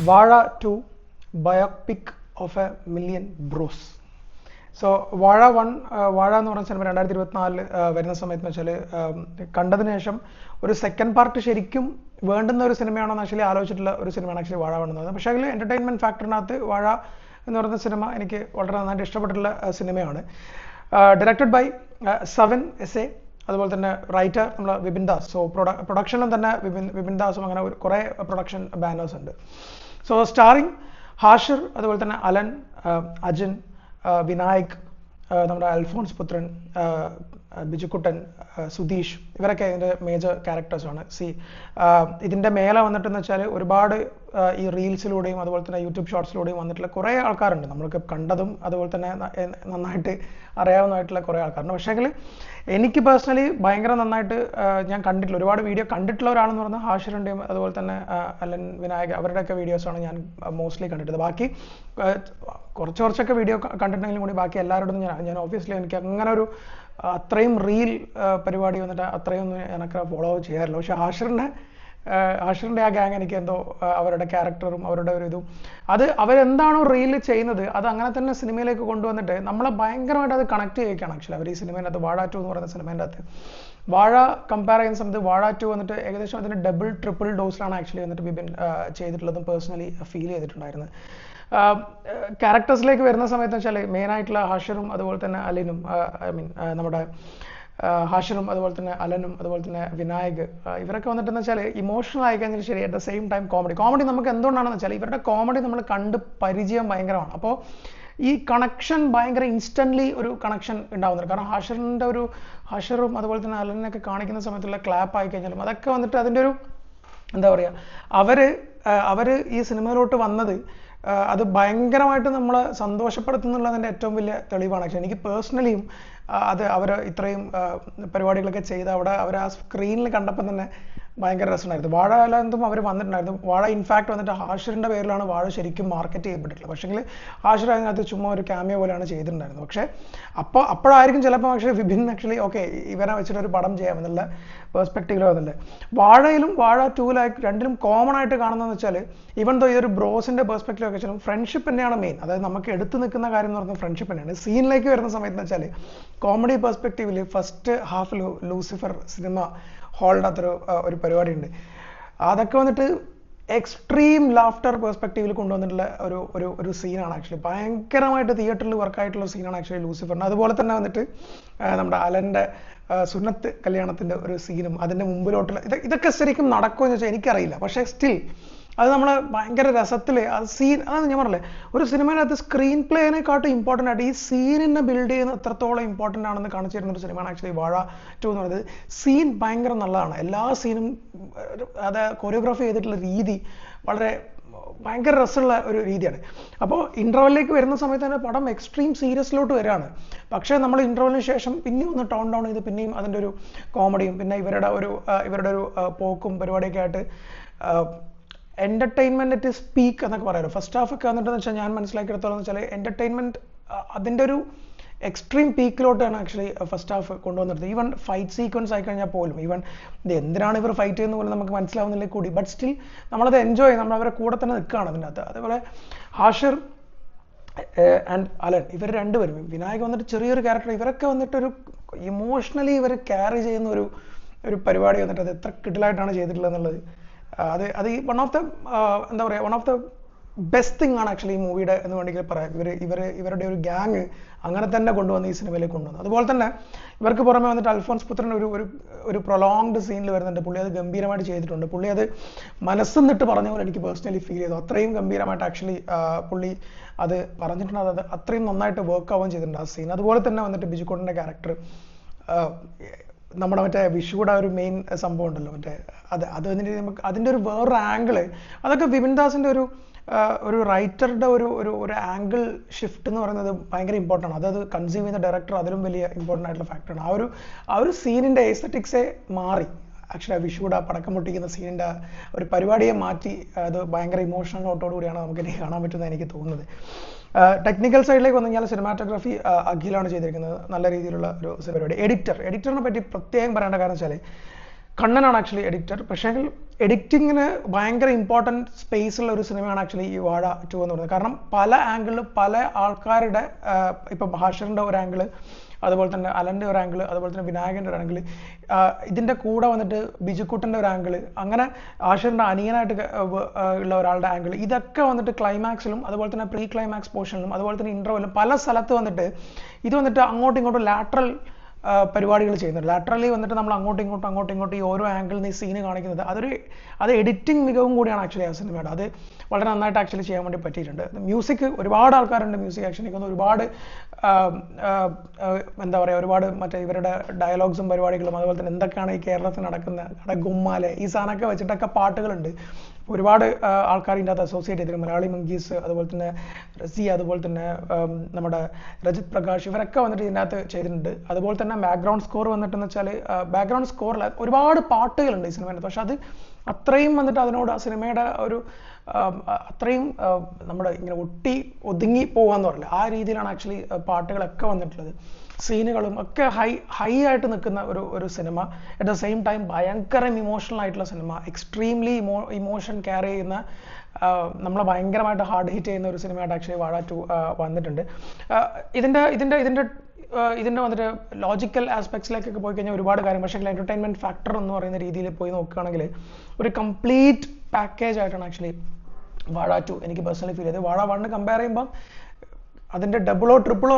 വാഴ 2 biopic of A million Bruce. So വാഴ 1 വാഴ എന്ന് പറഞ്ഞ സിനിമ 2024 വരുന്ന സമയത്ത് വെച്ചാൽ കണ്ടതിന് ശേഷം ഒരു സെക്കൻഡ് പാർട്ട് ശരിക്കും വേണ്ടുന്ന ഒരു സിനിമയാണോ ആക്ച്വലി ആലോചിച്ചിട്ടുള്ള ഒരു സിനിമയാണ് ആക്ച്വലി വാഴ വേണ്ടുന്നത്. പക്ഷേ അതിൽ എൻ്റർടൈൻമെൻറ്റ് ഫാക്ടറിനകത്ത് വാഴ എന്ന് പറയുന്ന സിനിമ എനിക്ക് വളരെ നന്നായിട്ട് ഇഷ്ടപ്പെട്ടിട്ടുള്ള സിനിമയാണ്. ഡയറക്റ്റഡ് ബൈ സവൻ എസ് എ, അതുപോലെ തന്നെ റൈറ്റർ നമ്മൾ വിപിൻ ദാസ്. സോ പ്രൊഡക്ഷനും തന്നെ വിപിൻ ദാസും അങ്ങനെ കുറേ പ്രൊഡക്ഷൻ ബാനേഴ്സ് ഉണ്ട്. സോ സ്റ്റാറിങ് ഹാഷിർ, അതുപോലെ തന്നെ അലൻ, അജിൻ, വിനായക്, നമ്മുടെ അൽഫോൺസ് പുത്രൻ, ബിജുക്കുട്ടൻ, സുധീഷ്, ഇവരൊക്കെ ഇതിൻ്റെ മേജർ ക്യാരക്ടേഴ്സാണ്. ഇതിൻ്റെ മേലെ വന്നിട്ടെന്ന് വെച്ചാൽ ഒരുപാട് ഈ റീൽസിലൂടെയും അതുപോലെ തന്നെ യൂട്യൂബ് ഷോർട്സിലൂടെയും വന്നിട്ടുള്ള കുറേ ആൾക്കാരുണ്ട്. നമ്മൾക്ക് കണ്ടതും അതുപോലെ തന്നെ നന്നായിട്ട് അറിയാവുന്നതായിട്ടുള്ള കുറേ ആൾക്കാരുണ്ട്. പക്ഷേങ്കിൽ എനിക്ക് പേഴ്സണലി ഭയങ്കര നന്നായിട്ട് ഞാൻ കണ്ടിട്ടുള്ള ഒരുപാട് വീഡിയോ കണ്ടിട്ടുള്ള ഒരാളെന്ന് പറഞ്ഞാൽ ഹാഷിറിൻ്റെയും അതുപോലെ തന്നെ അലൻ, വിനായക്, അവരുടെയൊക്കെ വീഡിയോസാണ് ഞാൻ മോസ്റ്റ്ലി കണ്ടിട്ടുള്ളത്. ബാക്കി കുറച്ചൊക്കെ വീഡിയോ കണ്ടിട്ടുണ്ടെങ്കിലും കൂടി ബാക്കി എല്ലാവരോടും ഞാൻ ഓബ്വിയസ്ലി എനിക്ക് അങ്ങനെ ഒരു അത്രയും റീൽ പരിപാടി വന്നിട്ട് അത്രയൊന്നും എനിക്ക് ഫോളോ ചെയ്യാറില്ല. പക്ഷെ ഹാഷിറിൻ്റെ ആ ഗ്യാങ് എനിക്ക് എന്തോ അവരുടെ ക്യാരക്ടറും അവരുടെ ഒരു ഇതും അത് അവരെന്താണോ റീൽ ചെയ്യുന്നത് അത് അങ്ങനെ തന്നെ സിനിമയിലേക്ക് കൊണ്ടുവന്നിട്ട് നമ്മളെ ഭയങ്കരമായിട്ട് അത് കണക്ട് ചെയ്യിക്കുകയാണ്. ആക്ച്വലി അവർ ഈ സിനിമേൻ്റെ അകത്ത് വാഴ 2 എന്ന് പറയുന്ന സിനിമേൻ്റെ അകത്ത് വാഴ കമ്പയർ ചെയ്യുന്ന സമയത്ത് വാഴ 2 വന്നിട്ട് ഏകദേശം അതിൻ്റെ ഡബിൾ ട്രിപ്പിൾ ഡോസിലാണ് ആക്ച്വലി വന്നിട്ട് ബിബിൻ ചെയ്തിട്ടുള്ളതും പേഴ്സണലി ഫീൽ ചെയ്തിട്ടുണ്ടായിരുന്നത്. ക്യാരക്ടേഴ്സിലേക്ക് വരുന്ന സമയത്ത് വെച്ചാൽ മെയിനായിട്ടുള്ള ഹാഷിറും അതുപോലെ തന്നെ അലനും, നമ്മുടെ ഹാഷിറും അതുപോലെ തന്നെ അലനും അതുപോലെ തന്നെ വിനായക്, ഇവരൊക്കെ വന്നിട്ടെന്ന് വെച്ചാൽ ഇമോഷണൽ ആയി കഴിഞ്ഞാൽ ശരി, at the same time comedy നമുക്ക് എന്തുകൊണ്ടാണെന്ന് വെച്ചാൽ ഇവരുടെ കോമഡി നമ്മൾ കണ്ട് പരിചയം ഭയങ്കരമാണ്. അപ്പോൾ ഈ കണക്ഷൻ ഭയങ്കര ഇൻസ്റ്റൻ്റ്ലി ഒരു കണക്ഷൻ ഉണ്ടാവുന്നുണ്ട്. കാരണം ഹാഷിറും അതുപോലെ തന്നെ അലനൊക്കെ കാണിക്കുന്ന സമയത്തുള്ള ക്ലാപ്പ് ആയി കഴിഞ്ഞാലും അതൊക്കെ വന്നിട്ട് അതിൻ്റെ ഒരു എന്താ പറയുക, അവർ ഈ സിനിമയിലോട്ട് വന്നത് അത് ഭയങ്കരമായിട്ട് നമ്മളെ സന്തോഷപ്പെടുത്തുന്നുള്ളതിൻ്റെ ഏറ്റവും വലിയ തെളിവാണ്. പക്ഷേ എനിക്ക് പേഴ്സണലിയും അത് അവർ ഇത്രയും പരിപാടികളൊക്കെ ചെയ്ത് അവർ ആ സ്ക്രീനിൽ കണ്ടപ്പോൾ തന്നെ ഭയങ്കര രസമുണ്ടായിരുന്നു. വാഴ എന്തും അവർ വന്നിട്ടുണ്ടായിരുന്നു. വാഴ ഇൻഫാക്ട് വന്നിട്ട് ഹാഷിറിൻ്റെ പേരിലാണ് വാഴ ശരിക്കും മാർക്കറ്റ് ചെയ്യപ്പെട്ടിട്ടുള്ളത്. പക്ഷേങ്കിൽ ഹാഷിർ അതിനകത്ത് ചുമ്മാ ഒരു ക്യാമിയോ പോലെയാണ് ചെയ്തിട്ടുണ്ടായിരുന്നത്. പക്ഷേ അപ്പോഴായിരിക്കും ചിലപ്പോൾ പക്ഷേ വിഭിൻ ആക്ച്വലി ഓക്കെ ഇവനെ വെച്ചിട്ടൊരു പടം ചെയ്യാമെന്നുള്ള പെർസ്പെക്റ്റീവിലോ വന്നില്ല. വാഴയിലും വാഴ 2 രണ്ടിലും കോമൺ ആയിട്ട് കാണുന്നതെന്ന് വെച്ചാൽ ഈവൻ ദോ ഇതൊരു ബ്രോസിൻ്റെ പെർസ്പെക്റ്റീവ് ഒക്കെ വെച്ചാലും ഫ്രണ്ട്ഷിപ്പ് തന്നെയാണ് മെയിൻ. അതായത് നമുക്ക് എടുത്തു നിൽക്കുന്ന കാര്യം എന്ന് പറയുന്നത് ഫ്രണ്ട്ഷിപ്പ് തന്നെയാണ്. സീനിലേക്ക് വരുന്ന സമയത്ത് വെച്ചാൽ കോമഡി പെർസ്പെക്റ്റീവിൽ ഫസ്റ്റ് ഹാഫ് ലൂസിഫർ സിനിമ ഹാളിൻ്റെ ഒരു പരിപാടി ഉണ്ട്. അതൊക്കെ വന്നിട്ട് എക്സ്ട്രീം ലാഫ്റ്റർ പെർസ്പെക്റ്റീവിൽ കൊണ്ടുവന്നിട്ടുള്ള ഒരു സീനാണ് ആക്ച്വലി. ഭയങ്കരമായിട്ട് തിയേറ്ററിൽ വർക്കായിട്ടുള്ള സീനാണ് ആക്ച്വലി ലൂസിഫറിന്. അതുപോലെ തന്നെ വന്നിട്ട് നമ്മുടെ അലൻ്റെ സുന്നത്ത് കല്യാണത്തിൻ്റെ ഒരു സീനും അതിൻ്റെ മുമ്പിലോട്ടുള്ള ഇതൊക്കെ ശരിക്കും നടക്കുമെന്ന് വെച്ചാൽ എനിക്കറിയില്ല. പക്ഷേ സ്റ്റിൽ അത് നമ്മളെ ഭയങ്കര രസത്തിൽ ആ സീൻ, അതാണ് ഞാൻ പറഞ്ഞില്ലേ, ഒരു സിനിമയിനകത്ത് സ്ക്രീൻ പ്ലേനെക്കാട്ടും ഇമ്പോർട്ടൻ്റ് ആയിട്ട് ഈ സീനിനെ ബിൽഡ് ചെയ്യുന്ന എത്രത്തോളം ഇമ്പോർട്ടൻ്റ് ആണെന്ന് കാണിച്ചു തരുന്ന ഒരു സിനിമയാണ് ആക്ച്വലി വാഴ 2 എന്ന് പറയുന്നത്. സീൻ ഭയങ്കര നല്ലതാണ്. എല്ലാ സീനും അത് കൊറിയോഗ്രാഫി ചെയ്തിട്ടുള്ള രീതി വളരെ ഭയങ്കര രസമുള്ള ഒരു രീതിയാണ്. അപ്പോൾ ഇൻ്റർവെല്ലിലേക്ക് വരുന്ന സമയത്ത് തന്നെ പടം എക്സ്ട്രീം സീരിയസിലോട്ട് വരികയാണ്. പക്ഷേ നമ്മൾ ഇൻ്റർവെല്ലിന് ശേഷം പിന്നെയും ഒന്ന് ടോൺ ഡൗൺ ചെയ്ത് പിന്നെയും അതിൻ്റെ ഒരു കോമഡിയും പിന്നെ ഇവരുടെ ഒരു പോക്കും പരിപാടിയൊക്കെ ആയിട്ട് എൻ്റർടൈൻമെൻറ്റ് അറ്റ് സ്പീക്ക് എന്നൊക്കെ പറയാമല്ലോ. ഫസ്റ്റ് ഹാഫ് ഒക്കെ വന്നിട്ടെന്ന് വെച്ചാൽ ഞാൻ മനസ്സിലാക്കിയെടുത്തോളം എന്ന് വെച്ചാൽ എൻ്റർടൈൻമെൻറ്റ് അതിൻ്റെ ഒരു എക്സ്ട്രീം പീക്കിലോട്ടാണ് ആക്ച്വലി ഫസ്റ്റ് ഹാഫ് കൊണ്ടുവന്നിരുന്നത്. ഈവൻ ഫൈറ്റ് സീക്വൻസ് ആയി കഴിഞ്ഞാൽ പോലും ഈവൻ ഇത് എന്തിനാണ് ഇവർ ഫൈറ്റ് ചെയ്യുന്ന പോലും നമുക്ക് മനസ്സിലാവുന്നില്ലേ കൂടി, ബട്ട് സ്റ്റിൽ നമ്മളത് എൻജോയ് ചെയ്യും, നമ്മൾ അവരെ കൂടെ തന്നെ നിൽക്കുകയാണ് അതിൻ്റെ അകത്ത്. അതേപോലെ ഹാഷിർ ആൻഡ് അലൻ ഇവർ രണ്ടുപേരും, വിനായക് വന്നിട്ട് ചെറിയൊരു ക്യാരക്ടർ, ഇവരൊക്കെ വന്നിട്ടൊരു ഇമോഷണലി ഇവർ ക്യാരി ചെയ്യുന്ന ഒരു പരിപാടി വന്നിട്ട് അത് എത്ര കിടിലായിട്ടാണ് ചെയ്തിട്ടുള്ളത് എന്നുള്ളത് അത് ഈ one of the best thing ആണ് ആക്ച്വലി ഈ മൂവിയുടെ എന്ന് വേണമെങ്കിൽ പറയാം. ഇവരുടെ ഒരു ഗ്യാങ് അങ്ങനെ തന്നെ കൊണ്ടുവന്ന് ഈ സിനിമയിലേക്ക് കൊണ്ടുവന്നു. അതുപോലെ തന്നെ ഇവർക്ക് പുറമെ വന്നിട്ട് അൽഫോൺസ് പുത്രൻ ഒരു പ്രൊലോങ്ഡ് സീനിൽ വരുന്നുണ്ട്. പുള്ളി അത് ഗംഭീരമായിട്ട് ചെയ്തിട്ടുണ്ട്. പുള്ളി അത് മനസ്സെന്നിട്ട് പറഞ്ഞ പോലെ എനിക്ക് പേഴ്സണലി ഫീൽ ചെയ്തു. അത്രയും ഗംഭീരമായിട്ട് ആക്ച്വലി പുള്ളി അത് പറഞ്ഞിട്ടുണ്ട്. അത് അത്രയും നന്നായിട്ട് വർക്ക് ആവുകയും ചെയ്തിട്ടുണ്ട് ആ സീൻ. അതുപോലെ തന്നെ വന്നിട്ട് ബിജുക്കുട്ടൻ്റെ ക്യാരക്ടർ, നമ്മുടെ മറ്റേ വിഷുവിടെ ഒരു മെയിൻ സംഭവം ഉണ്ടല്ലോ മറ്റേ അത് വന്നിട്ട് നമുക്ക് അതിൻ്റെ ഒരു വേറൊരു ആംഗിള്, അതൊക്കെ വിപിൻ ദാസിൻ്റെ ഒരു റൈറ്ററുടെ ഒരു ആംഗിൾ ഷിഫ്റ്റ് എന്ന് പറയുന്നത് ഭയങ്കര ഇമ്പോർട്ടൻ്റ് ആണ്. അത് കൺസ്യൂം ചെയ്യുന്ന ഡയറക്ടർ അതിലും വലിയ ഇമ്പോർട്ടൻ്റ് ആയിട്ടുള്ള ഫാക്ടറാണ്. ആ ഒരു സീനിൻ്റെ എസ്തറ്റിക്സേ മാറി. ആക്ച്വലി ആ വിഷുവിടെ പടക്കം പൊട്ടിക്കുന്ന സീനിൻ്റെ ഒരു പരിപാടിയെ മാറ്റി അത് ഭയങ്കര ഇമോഷണൽ നോട്ടോടു കൂടിയാണ് നമുക്ക് കാണാൻ പറ്റുന്നത് എനിക്ക് തോന്നുന്നത്. ടെക്നിക്കൽ സൈഡിലേക്ക് വന്നു കഴിഞ്ഞാൽ സിനിമാറ്റോഗ്രാഫി അഖിലാണ് ചെയ്തിരിക്കുന്നത്. നല്ല രീതിയിലുള്ള ഒരു പരിപാടി. എഡിറ്ററിനെ പറ്റി പ്രത്യേകം പറയേണ്ട കാരണം വെച്ചാൽ കണ്ണനാണ് ആക്ച്വലി എഡിറ്റർ. പക്ഷേ എഡിറ്റിങ്ങിന് ഭയങ്കര ഇമ്പോർട്ടൻറ്റ് സ്പേസ് ഉള്ള ഒരു സിനിമയാണ് ആക്ച്വലി ഈ വാഴ 2 എന്ന് പറയുന്നത്. കാരണം പല ആംഗിളിൽ പല ആൾക്കാരുടെ ഇപ്പം ഹാഷിറിൻ്റെ ഒരു ആംഗിള്, അതുപോലെ തന്നെ അലൻ്റെ ഒരു ആംഗിള്, അതുപോലെ തന്നെ വിനായകൻ്റെ ഒരു ആംഗിള്, ഇതിൻ്റെ കൂടെ വന്നിട്ട് ബിജുക്കുട്ടൻ്റെ ഒരു ആംഗിള്, അങ്ങനെ ഹാഷിറിൻ്റെ അനിയനായിട്ട് ഉള്ള ഒരാളുടെ ആംഗിള്, ഇതൊക്കെ വന്നിട്ട് ക്ലൈമാക്സിലും അതുപോലെ തന്നെ പ്രീ ക്ലൈമാക്സ് പോർഷനിലും അതുപോലെ തന്നെ ഇൻ്റർവെല്ലും പല സ്ഥലത്ത് വന്നിട്ട് ഇത് വന്നിട്ട് അങ്ങോട്ടും ഇങ്ങോട്ടും ലാറ്ററൽ പരിപാടികൾ ചെയ്യുന്നുണ്ട്. ലാറ്ററലി വന്നിട്ട് നമ്മൾ അങ്ങോട്ടും ഇങ്ങോട്ടും ഈ ഓരോ ആംഗിളിൽ നിന്ന് ഈ സീന് കാണിക്കുന്നത് അത് എഡിറ്റിംഗ് മികവും കൂടിയാണ് ആക്ച്വലി ആ സിനിമയുടെ. അത് വളരെ നന്നായിട്ട് ആക്ച്വലി ചെയ്യാൻ വേണ്ടി പറ്റിയിട്ടുണ്ട്. മ്യൂസിക് ഒരുപാട് ആൾക്കാരുണ്ട് മ്യൂസിക് ആക്ച്വലി ഒരുപാട് എന്താ പറയുക, ഒരുപാട് മറ്റേ ഇവരുടെ ഡയലോഗ്സും പരിപാടികളും അതുപോലെ തന്നെ എന്തൊക്കെയാണ് ഈ കേരളത്തിൽ നടക്കുന്ന ഗുമ്മാലെ ഈ സാധനമൊക്കെ വെച്ചിട്ടൊക്കെ പാട്ടുകളുണ്ട്. ഒരുപാട് ആൾക്കാർ ഇതിൻ്റെ അകത്ത് അസോസിയേറ്റ് ചെയ്തിട്ടുണ്ട്. മലയാളി മങ്കീസ്, അതുപോലെ തന്നെ റസി, അതുപോലെ തന്നെ നമ്മുടെ രജിത് പ്രകാശ്, ഇവരൊക്കെ വന്നിട്ട് ഇതിൻ്റെ അകത്ത് ചെയ്തിട്ടുണ്ട്. അതുപോലെ തന്നെ ബാക്ക്ഗ്രൗണ്ട് സ്കോർ വന്നിട്ടെന്ന് വെച്ചാൽ ബാക്ക്ഗ്രൗണ്ട് സ്കോറിൽ ഒരുപാട് പാട്ടുകളുണ്ട് ഈ സിനിമയിൽ. പക്ഷെ അത് അത്രയും വന്നിട്ട് അതിനോട് ആ സിനിമയുടെ ഒരു അത്രയും നമ്മുടെ ഇങ്ങനെ ഒതുങ്ങി പോകാന്ന് പറയില്ല, ആ രീതിയിലാണ് ആക്ച്വലി പാട്ടുകളൊക്കെ വന്നിട്ടുള്ളത്. സീനുകളും ഒക്കെ ഹൈ ആയിട്ട് നിൽക്കുന്ന ഒരു cinema. At the same time ഭയങ്കര ഇമോഷണൽ ആയിട്ടുള്ള സിനിമ, എക്സ്ട്രീംലി ഇമോഷൻ ക്യാരി ചെയ്യുന്ന, നമ്മളെ ഭയങ്കരമായിട്ട് ഹാർഡ് ഹിറ്റ് ചെയ്യുന്ന ഒരു സിനിമയായിട്ട് ആക്ച്വലി വാഴ 2 വന്നിട്ടുണ്ട്. ഇതിൻ്റെ വന്നിട്ട് ലോജിക്കൽ ആസ്പെക്ട്സിലേക്കൊക്കെ പോയി കഴിഞ്ഞാൽ ഒരുപാട് കാര്യം. പക്ഷേ എൻ്റർടൈൻമെൻറ്റ് ഫാക്ടർ എന്ന് പറയുന്ന രീതിയിൽ പോയി നോക്കുകയാണെങ്കിൽ ഒരു കംപ്ലീറ്റ് പാക്കേജ് ആയിട്ടാണ് ആക്ച്വലി വാഴ 2 എനിക്ക് പേഴ്സണലി ഫീൽ ചെയ്തത്. വാഴ 1 കമ്പയർ ചെയ്യുമ്പം അതിൻ്റെ ഡബിളോ ട്രിപ്പിളോ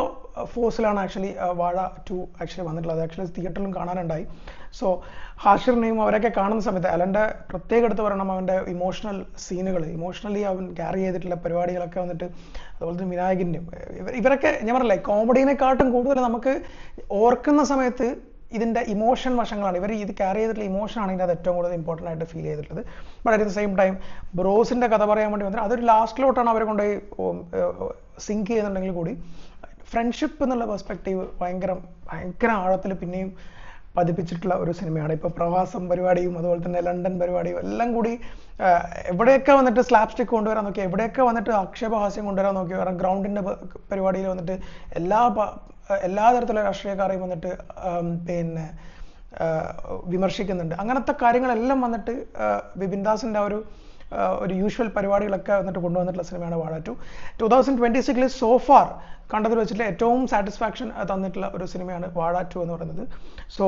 ഫോഴ്സിലാണ് ആക്ച്വലി വാഴ 2 ആക്ച്വലി വന്നിട്ടുള്ളത്. ആക്ച്വലി തിയേറ്ററിലും കാണാനുണ്ടായി. സോ ഹാഷിറിനെയും അവരൊക്കെ കാണുന്ന സമയത്ത് അലൻ്റെ പ്രത്യേകം എടുത്ത് പറയണം, അവൻ്റെ ഇമോഷണൽ സീനുകൾ, ഇമോഷണലി അവൻ ക്യാരി ചെയ്തിട്ടുള്ള പരിപാടികളൊക്കെ വന്നിട്ട്, അതുപോലെ തന്നെ വിനായകൻ്റെയും ഇവരൊക്കെ ഞാൻ പറഞ്ഞില്ലേ കോമഡീനെക്കാട്ടും കൂടുതൽ നമുക്ക് ഓർക്കുന്ന സമയത്ത് ഇതിൻ്റെ ഇമോഷൻ വശങ്ങളാണ്, ഇവർ ഇത് ക്യാരി ചെയ്തിട്ടുള്ള ഇമോഷനാണ് ഇതിൻ്റെ അത് ഏറ്റവും കൂടുതൽ ഇമ്പോർട്ടൻ്റ് ആയിട്ട് ഫീൽ ചെയ്തിട്ടുള്ളത്. But at the same time ബ്രോസിൻ്റെ കഥ പറയാൻ വേണ്ടി വന്നിട്ട് അതൊരു ലാസ്റ്റിലോട്ടാണ് അവരെ കൊണ്ടുപോയി സിങ്ക് ചെയ്യുന്നുണ്ടെങ്കിൽ കൂടി ഫ്രണ്ട്ഷിപ്പ് എന്നുള്ള പെർസ്പെക്റ്റീവ് ഭയങ്കര ആഴത്തിൽ പിന്നെയും പതിപ്പിച്ചിട്ടുള്ള ഒരു സിനിമയാണ്. ഇപ്പോൾ പ്രവാസം പരിപാടിയും അതുപോലെ തന്നെ ലണ്ടൻ പരിപാടിയും എല്ലാം കൂടി എവിടെയൊക്കെ വന്നിട്ട് സ്ലാപ് സ്റ്റിക്ക് കൊണ്ടുവരാൻ നോക്കി, എവിടെയൊക്കെ വന്നിട്ട് ആക്ഷേപഹാസ്യം കൊണ്ടുവരാൻ നോക്കി. കാരണം ഗ്രൗണ്ടിൻ്റെ പരിപാടിയിൽ വന്നിട്ട് എല്ലാ തരത്തിലുള്ള രാഷ്ട്രീയക്കാരെയും വന്നിട്ട് പിന്നെ വിമർശിക്കുന്നുണ്ട്. അങ്ങനത്തെ കാര്യങ്ങളെല്ലാം വന്നിട്ട് വിപിൻ ദാസിൻ്റെ ഒരു യൂഷ്വൽ പരിപാടികളൊക്കെ വന്നിട്ട് കൊണ്ടുവന്നിട്ടുള്ള സിനിമയാണ് വാഴ 2. 2026 സോ ഫാർ കണ്ടതിൽ വെച്ചിട്ട് ഏറ്റവും സാറ്റിസ്ഫാക്ഷൻ തന്നിട്ടുള്ള ഒരു സിനിമയാണ് വാഴ 2 എന്ന് പറയുന്നത്. സോ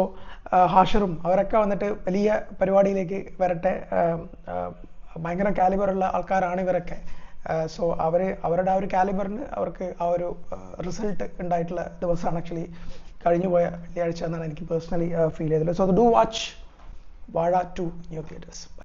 ഹാഷിറും അവരൊക്കെ വന്നിട്ട് വലിയ പരിപാടിയിലേക്ക് വരട്ടെ. ഭയങ്കര കാലിബറുള്ള ആൾക്കാരാണ് ഇവരൊക്കെ. സോ അവരുടെ ആ ഒരു കാലിബറിന് അവർക്ക് ആ ഒരു റിസൾട്ട് ഉണ്ടായിട്ടുള്ള ദിവസമാണ് ആക്ച്വലി കഴിഞ്ഞു പോയ വെള്ളിയാഴ്ച എന്നാണ് എനിക്ക് പേഴ്സണലി ഫീൽ ചെയ്തത്. സോ ഡു വാച്ച് വാഴ 2 ന്യൂ തിയേറ്റേഴ്സ്.